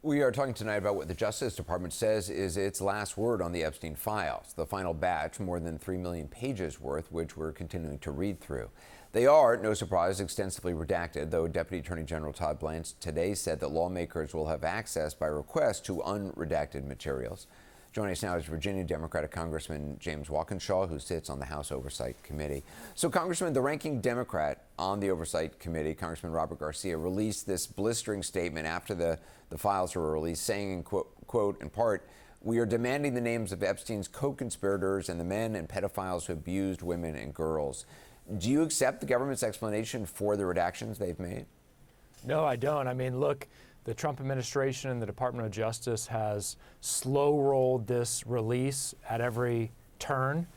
We are talking tonight about what the Justice Department says is its last word on the Epstein files, the final batch, more than 3 million pages worth, which we're continuing to read through. They are, no surprise, extensively redacted, though Deputy Attorney General Todd Blanche today said that lawmakers will have access by request to unredacted materials. Joining us now is Virginia Democratic Congressman James Walkinshaw, who sits on the House Oversight Committee. So, Congressman, the ranking Democrat on the Oversight Committee, Congressman Robert Garcia, released this blistering statement after the files were released, saying, in quote, in part, "We are demanding the names of Epstein's co-conspirators and the men and pedophiles who abused women and girls." Do you accept the government's explanation for the redactions they've made? No, I don't. I mean, look, the Trump administration and the Department of Justice has slow-rolled this release at every turn.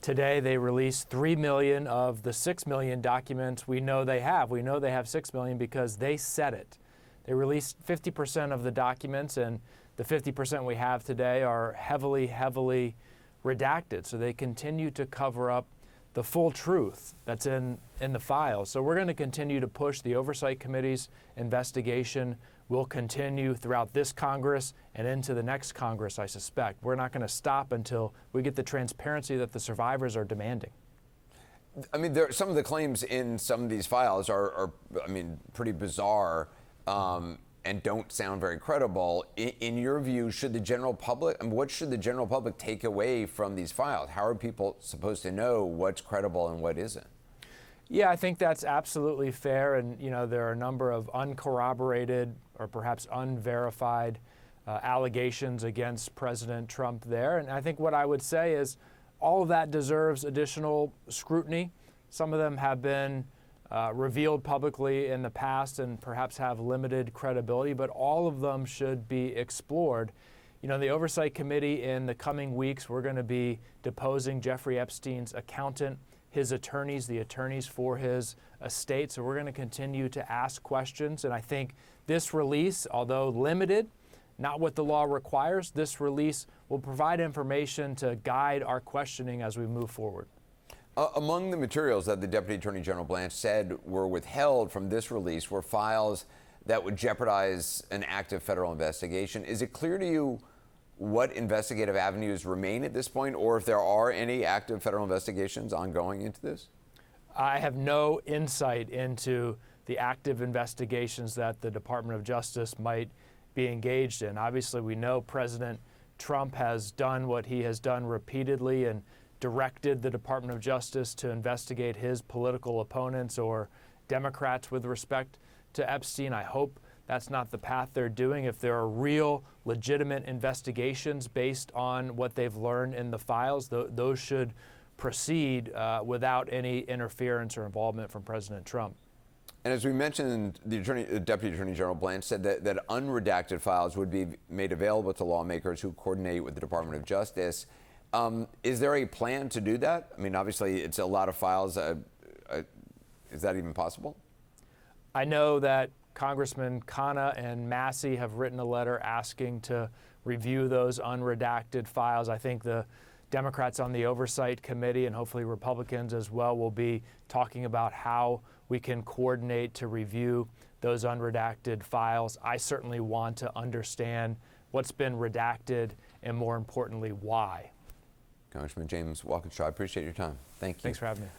Today, they released 3 million of the 6 million documents we know they have. We know they have 6 million because they said it. They released 50% of the documents, and the 50% we have today are heavily, heavily redacted. So they continue to cover up the full truth that's in the files. So we're going to continue to push. The Oversight Committee's investigation will continue throughout this Congress and into the next Congress, I suspect. We're not going to stop until we get the transparency that the survivors are demanding. I mean, some of the claims in some of these files are I mean, pretty bizarre and don't sound very credible. In your view, should the general public, what should the general public take away from these files? How are people supposed to know what's credible and what isn't? Yeah, I think that's absolutely fair. And, you know, there are a number of uncorroborated or perhaps unverified allegations against President Trump there. And I think what I would say is all of that deserves additional scrutiny. Some of them have been revealed publicly in the past and perhaps have limited credibility, but all of them should be explored. You know, the Oversight Committee in the coming weeks, we're going to be deposing Jeffrey Epstein's accountant, his attorneys, the attorneys for his estate. So we're going to continue to ask questions. And I think this release, although limited, not what the law requires, this release will provide information to guide our questioning as we move forward. Among the materials that the Deputy Attorney General Blanche said were withheld from this release were files that would jeopardize an active federal investigation. Is it clear to you what investigative avenues remain at this point, or if there are any active federal investigations ongoing into this? I have no insight into the active investigations that the Department of Justice might be engaged in. Obviously, we know President Trump has done what he has done repeatedly and directed the Department of Justice to investigate his political opponents or Democrats with respect to Epstein. I hope that's not the path they're doing. If there are real, legitimate investigations based on what they've learned in the files, those should proceed without any interference or involvement from President Trump. And as we mentioned, the Deputy Attorney General Blanche said that unredacted files would be made available to lawmakers who coordinate with the Department of Justice. Is there a plan to do that? I mean, obviously, it's a lot of files. Is that even possible? I know that Congressman Khanna and Massey have written a letter asking to review those unredacted files. I think the Democrats on the Oversight Committee and hopefully Republicans as well will be talking about how we can coordinate to review those unredacted files. I certainly want to understand what's been redacted and, more importantly, why. Congressman James Walkinshaw, I appreciate your time. Thank you. Thanks for having me.